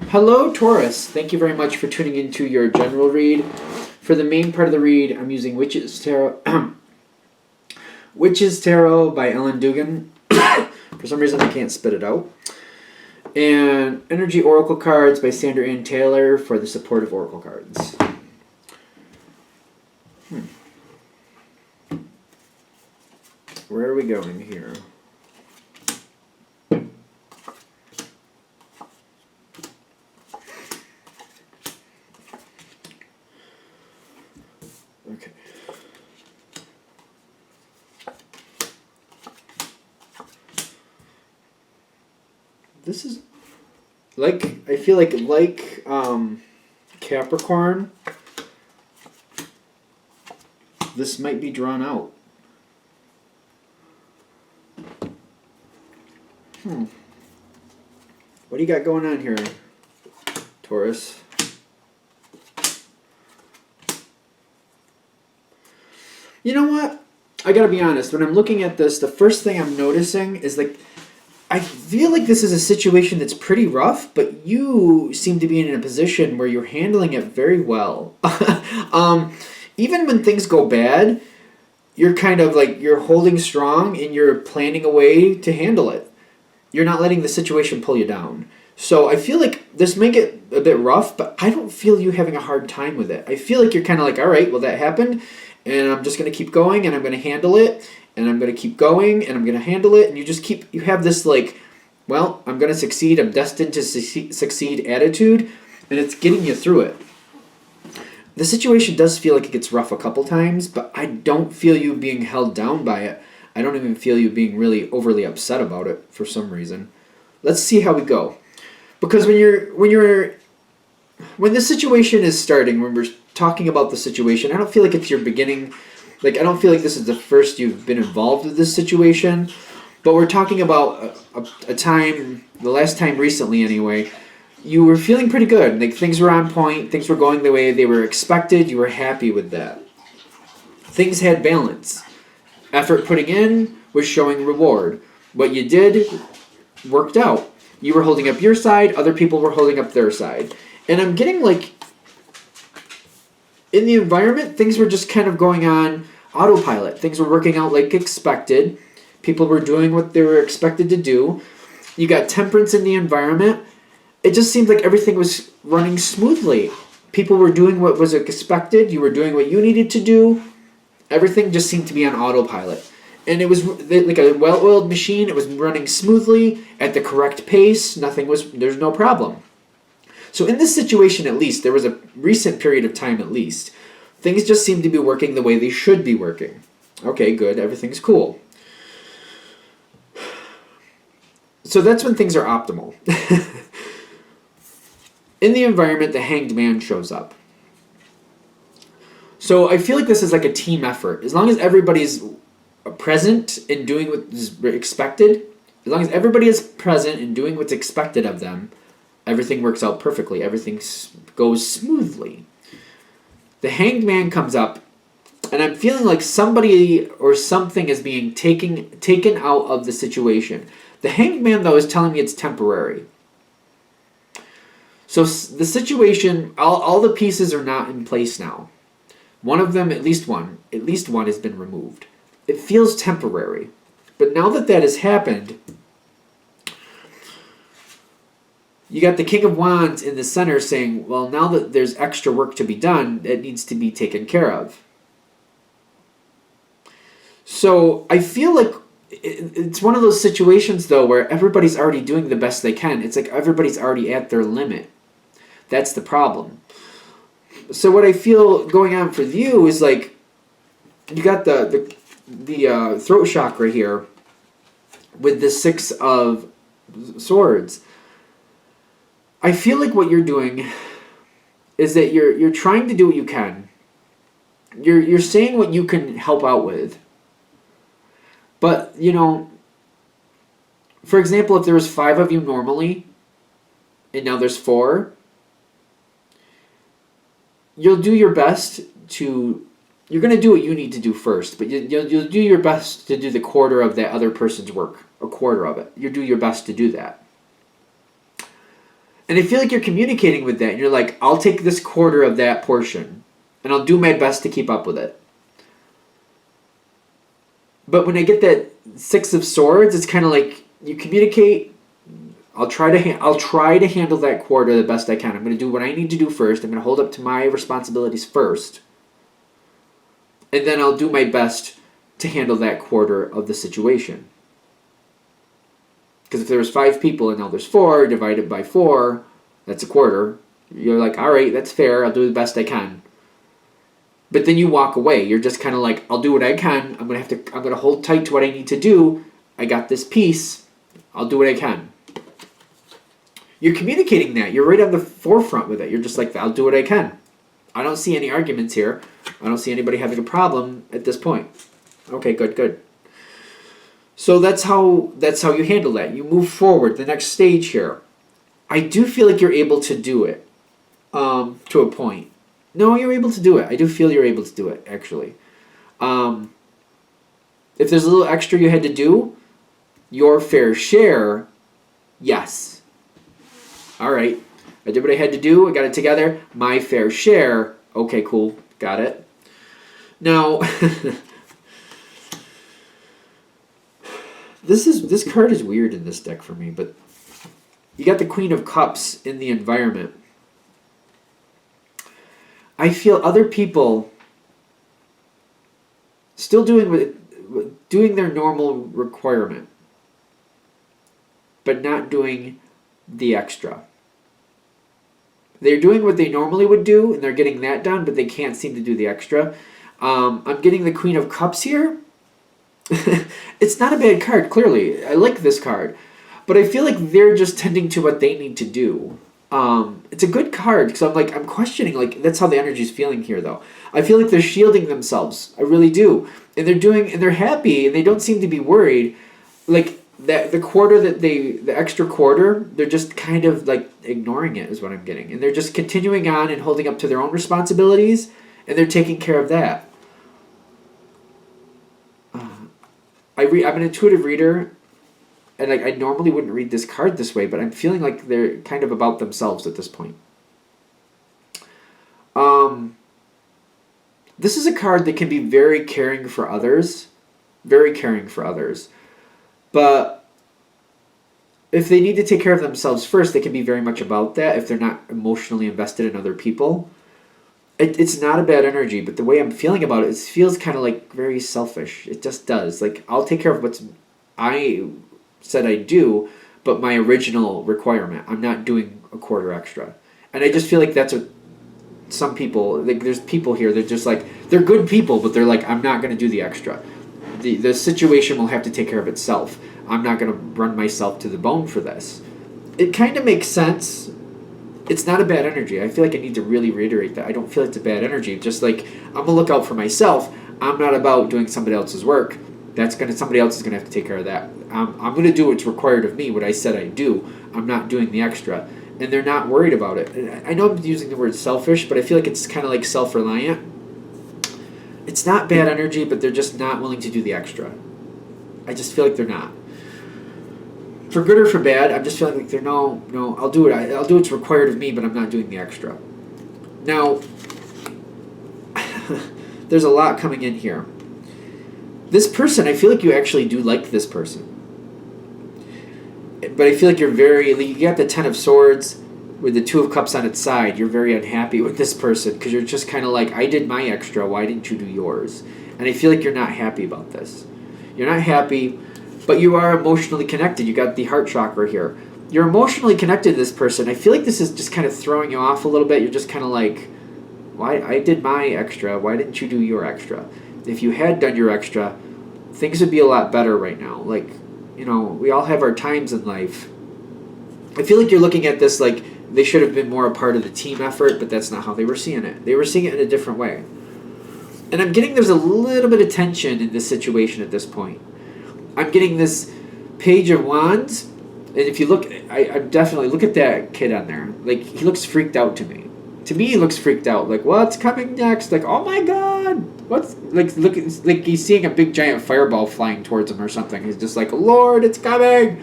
Hello, Taurus. Thank you very much for tuning into your general read. For the main part of the read, I'm using Witch's Tarot, Witch's Tarot by Ellen Dugan. For some reason, I can't spit it out. And Energy Oracle cards by Sandra Ann Taylor for the supportive Oracle cards. Where are we going here? Okay. This is I feel like Capricorn, this might be drawn out. What do you got going on here, Taurus? You know what? I gotta be honest. When I'm looking at this, the first thing I'm noticing is I feel like this is a situation that's pretty rough, but you seem to be in a position where you're handling it very well. Even when things go bad, you're kind of you're holding strong and you're planning a way to handle it. You're not letting the situation pull you down. So I feel like this may get a bit rough, but I don't feel you having a hard time with it. I feel like you're kind of all right, well, that happened, and I'm just going to keep going, and I'm going to handle it, and I'm going to keep going, and I'm going to handle it, and you have this well, I'm going to succeed, I'm destined to succeed attitude, and it's getting you through it. The situation does feel like it gets rough a couple times, but I don't feel you being held down by it. I don't even feel you being really overly upset about it for some reason. Let's see how we go. Because when the situation is starting, when we're talking about the situation, I don't feel like it's your beginning. I don't feel like this is the first you've been involved with this situation. But we're talking about a time, the last time recently anyway, you were feeling pretty good. Things were on point, things were going the way they were expected, you were happy with that. Things had balance. Effort putting in was showing reward. What you did worked out. You were holding up your side, other people were holding up their side. And I'm getting in the environment, things were just kind of going on autopilot. Things were working out like expected. People were doing what they were expected to do. You got temperance in the environment. It just seemed like everything was running smoothly. People were doing what was expected. You were doing what you needed to do. Everything just seemed to be on autopilot. And it was like a well-oiled machine. It was running smoothly at the correct pace. There's no problem. So in this situation, at least, there was a recent period of time at least, things just seemed to be working the way they should be working. Okay, good. Everything's cool. So that's when things are optimal. In the environment, the Hanged Man shows up. So I feel like this is like a team effort. As long as everybody's present and doing what is expected, as long as everybody is present and doing what's expected of them, everything works out perfectly. Everything goes smoothly. The Hanged Man comes up, and I'm feeling like somebody or something is being taken out of the situation. The Hanged Man, though, is telling me it's temporary. So the situation, all the pieces are not in place now. One of them, at least one has been removed. It feels temporary. But now that has happened, you got the King of Wands in the center saying, well, now that there's extra work to be done, it needs to be taken care of. So I feel like it's one of those situations, though, where everybody's already doing the best they can. It's like everybody's already at their limit. That's the problem. So what I feel going on for you is you got the throat chakra here with the Six of Swords. I feel like what you're doing is that you're trying to do what you can. You're saying what you can help out with. But, for example, if there was 5 of you normally, and now there's 4, you'll do your best to... You're going to do what you need to do first, but you'll do your best to do the quarter of that other person's work, a quarter of it. You'll do your best to do that. And I feel like you're communicating with that. And you're like, I'll take this quarter of that portion. And I'll do my best to keep up with it. But when I get that Six of Swords, it's kind of like you communicate. I'll try to handle that quarter the best I can. I'm going to do what I need to do first. I'm going to hold up to my responsibilities first. And then I'll do my best to handle that quarter of the situation. Because if there was 5 people and now there's 4, divided by 4, that's a quarter. You're like, all right, that's fair. I'll do the best I can. But then you walk away. You're just kind of like, I'll do what I can. I'm gonna hold tight to what I need to do. I got this piece. I'll do what I can. You're communicating that. You're right on the forefront with it. You're just like, I'll do what I can. I don't see any arguments here. I don't see anybody having a problem at this point. Okay, good. So that's how you handle that. You move forward. The next stage here. I do feel like you're able to do it to a point. No, you're able to do it. I do feel you're able to do it, actually. If there's a little extra you had to do, your fair share, yes. All right. I did what I had to do. I got it together. My fair share, okay, cool. Got it. Now, this card is weird in this deck for me, but you got the Queen of Cups in the environment. I feel other people still doing their normal requirement, but not doing the extra. They're doing what they normally would do, and they're getting that done, but they can't seem to do the extra. I'm getting the Queen of Cups here. It's not a bad card, clearly. I like this card. But I feel like they're just tending to what they need to do. It's a good card, because I'm questioning, that's how the energy's feeling here, though. I feel like they're shielding themselves. I really do. And they're happy, and they don't seem to be worried. The extra quarter, they're just kind of ignoring it is what I'm getting. And they're just continuing on and holding up to their own responsibilities, and they're taking care of that. I'm an intuitive reader, and I normally wouldn't read this card this way, but I'm feeling like they're kind of about themselves at this point. This is a card that can be very caring for others. Very caring for others. But if they need to take care of themselves first, they can be very much about that if they're not emotionally invested in other people. It's not a bad energy, but the way I'm feeling about it feels kind of very selfish. It just does. I'll take care of what I said I'd do, but my original requirement. I'm not doing a quarter extra. And I just feel like that's what some people, there's people here, they're just they're good people, but they're I'm not going to do the extra. The situation will have to take care of itself. I'm not going to run myself to the bone for this. It kind of makes sense. It's not a bad energy. I feel like I need to really reiterate that. I don't feel it's a bad energy. Just I'm going to look out for myself. I'm not about doing somebody else's work. Somebody else is going to have to take care of that. I'm going to do what's required of me, what I said I'd do. I'm not doing the extra. And they're not worried about it. And I know I'm using the word selfish, but I feel like it's kind of self-reliant. It's not bad energy, but they're just not willing to do the extra. I just feel like they're not. For good or for bad, I'm just feeling like they're no, I'll do it. I'll do what's required of me, but I'm not doing the extra. Now, there's a lot coming in here. This person, I feel like you actually do like this person. But I feel like you got the Ten of Swords with the Two of Cups on its side. You're very unhappy with this person because you're just kind of I did my extra. Why didn't you do yours? And I feel like you're not happy about this. You're not happy, but you are emotionally connected. You got the heart chakra here. You're emotionally connected to this person. I feel like this is just kind of throwing you off a little bit. You're just kind of why I did my extra. Why didn't you do your extra? If you had done your extra, things would be a lot better right now. We all have our times in life. I feel like you're looking at this they should have been more a part of the team effort, but that's not how they were seeing it. They were seeing it in a different way. And I'm getting there's a little bit of tension in this situation at this point. I'm getting this Page of Wands, and if you look, I definitely look at that kid on there. He looks freaked out to me. To me, he looks freaked out. What's coming next? Oh my God! What's look? He's seeing a big giant fireball flying towards him or something. He's just Lord, it's coming.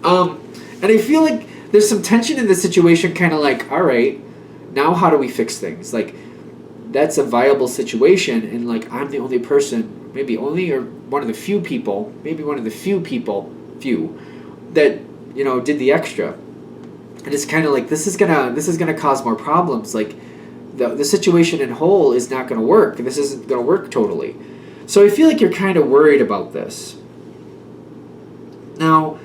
And I feel like there's some tension in the situation, kind of like, all right, now how do we fix things? Like, that's a viable situation, and like, I'm the only person, maybe only, or one of the few people, maybe one of the few people, that, you know, did the extra. And it's kind of like, this is gonna cause more problems. Like, the situation in whole is not gonna work. This isn't gonna work totally. So I feel like you're kind of worried about this. Now,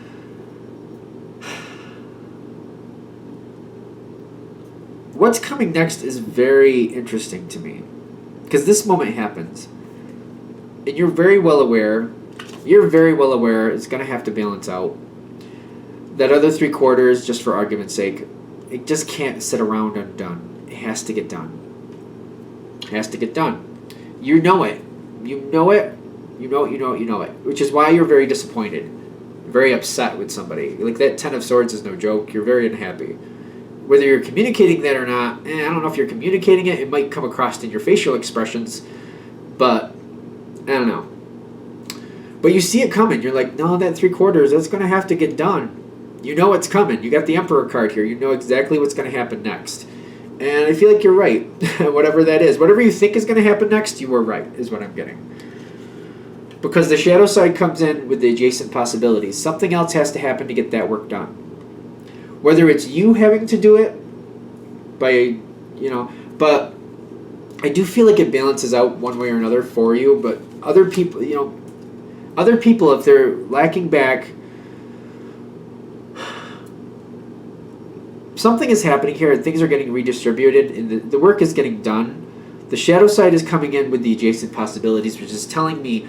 what's coming next is very interesting to me, because this moment happens, and you're very well aware it's going to have to balance out. That other 3/4, just for argument's sake, it just can't sit around undone. It has to get done. It has to get done. You know it. You know it. You know it, you know it, you know it. Which is why you're very disappointed. Very upset with somebody. Like, that 10 of Swords is no joke. You're very unhappy. Whether you're communicating that or not, I don't know if you're communicating it. It might come across in your facial expressions, but I don't know. But you see it coming. You're like, no, that 3/4, that's going to have to get done. You know it's coming. You got the Emperor card here. You know exactly what's going to happen next. And I feel like you're right. Whatever that is. Whatever you think is going to happen next, you were right, is what I'm getting. Because the shadow side comes in with the adjacent possibilities. Something else has to happen to get that work done. Whether it's you having to do it by, but I do feel like it balances out one way or another for you. But other people, if they're lacking back, something is happening here and things are getting redistributed and the work is getting done. The shadow side is coming in with the adjacent possibilities, which is telling me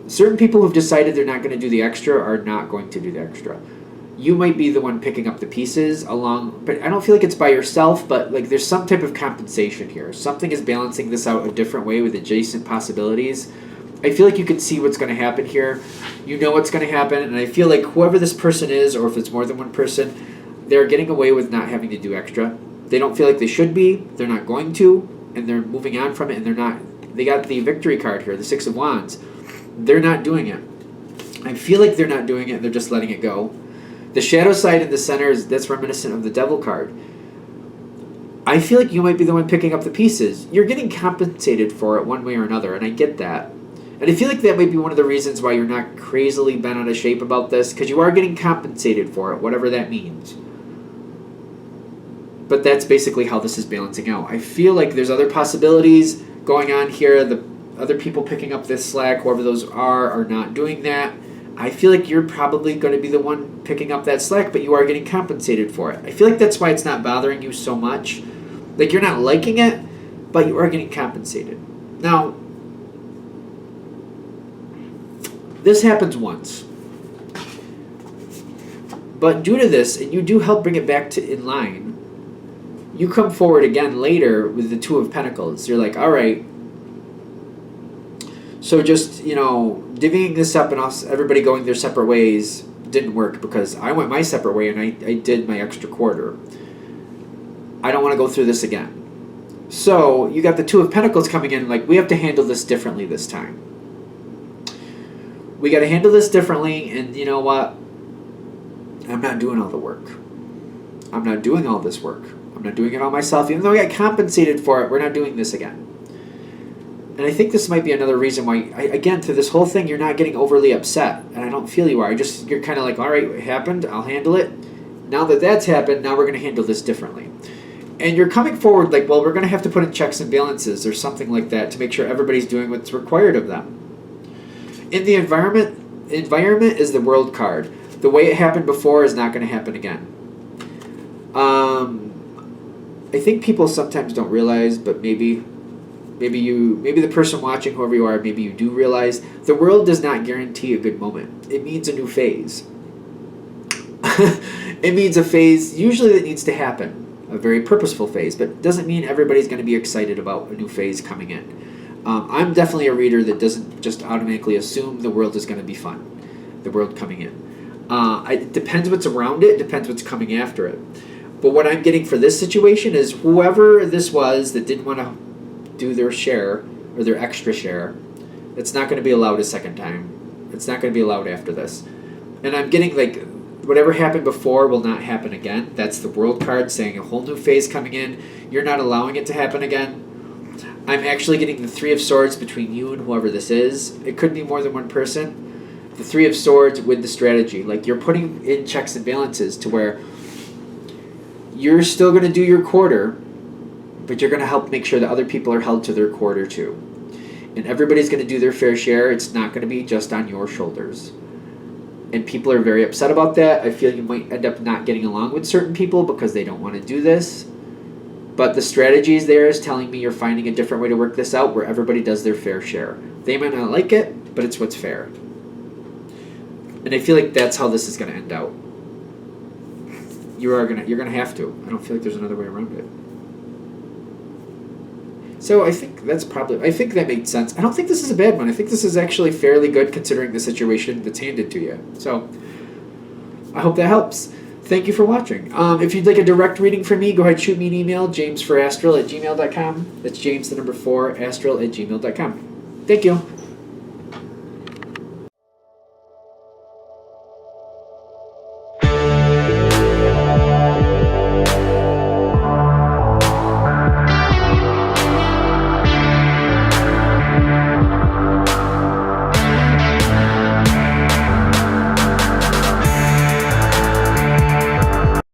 certain people who've decided they're not going to do the extra are not going to do the extra. You might be the one picking up the pieces along, but I don't feel like it's by yourself, but like there's some type of compensation here. Something is balancing this out a different way with adjacent possibilities. I feel like you can see what's going to happen here. You know what's going to happen, and I feel like whoever this person is, or if it's more than one person, they're getting away with not having to do extra. They don't feel like they should be, they're not going to, and they're moving on from it, and they got the victory card here, the Six of Wands. They're not doing it. I feel like they're not doing it, they're just letting it go. The shadow side in the center, that's reminiscent of the Devil card. I feel like you might be the one picking up the pieces. You're getting compensated for it one way or another, and I get that. And I feel like that might be one of the reasons why you're not crazily bent out of shape about this, because you are getting compensated for it, whatever that means. But that's basically how this is balancing out. I feel like there's other possibilities going on here. The other people picking up this slack, whoever those are not doing that. I feel like you're probably going to be the one picking up that slack, but you are getting compensated for it. I feel like that's why it's not bothering you so much. Like, you're not liking it, but you are getting compensated. Now, this happens once. But due to this, and you do help bring it back to in line, you come forward again later with the Two of Pentacles. You're like, all right, so just, divvying this up and everybody going their separate ways didn't work because I went my separate way and I did my extra quarter. I don't want to go through this again. So you got the Two of Pentacles coming in, like, we have to handle this differently this time. We got to handle this differently, and you know what? I'm not doing all the work. I'm not doing all this work. I'm not doing it all myself. Even though I got compensated for it, we're not doing this again. And I think this might be another reason why, again, through this whole thing, you're not getting overly upset. And I don't feel you are. You're kind of like, all right, it happened. I'll handle it. Now that that's happened, now we're going to handle this differently. And you're coming forward like, well, we're going to have to put in checks and balances or something like that to make sure everybody's doing what's required of them. In the environment is the World card. The way it happened before is not going to happen again. I think people sometimes don't realize, but maybe the person watching, whoever you are, maybe you do realize, the world does not guarantee a good moment. It means a new phase. It means a phase usually that needs to happen, a very purposeful phase, but it doesn't mean everybody's going to be excited about a new phase coming in. I'm definitely a reader that doesn't just automatically assume the world is going to be fun, the world coming in. It depends what's around it, depends what's coming after it. But what I'm getting for this situation is whoever this was that didn't want to do their share or their extra share, it's not going to be allowed a second time. It's not going to be allowed after this. And I'm getting like whatever happened before will not happen again. That's the world card saying a whole new phase coming in. You're not allowing it to happen again. I'm actually getting the Three of Swords between you and whoever this is. It could be more than one person. The Three of Swords with the strategy. Like, you're putting in checks and balances to where you're still going to do your quarter, but you're going to help make sure that other people are held to their quarter too. And everybody's going to do their fair share. It's not going to be just on your shoulders. And people are very upset about that. I feel you might end up not getting along with certain people because they don't want to do this. But the strategies there is telling me you're finding a different way to work this out where everybody does their fair share. They might not like it, but it's what's fair. And I feel like that's how this is going to end out. You're gonna have to. I don't feel like there's another way around it. So I think that made sense. I don't think this is a bad one. I think this is actually fairly good considering the situation that's handed to you. So I hope that helps. Thank you for watching. If you'd like a direct reading from me, go ahead and shoot me an email, jamesforastral@gmail.com. That's James, the number 4, astral@gmail.com. Thank you.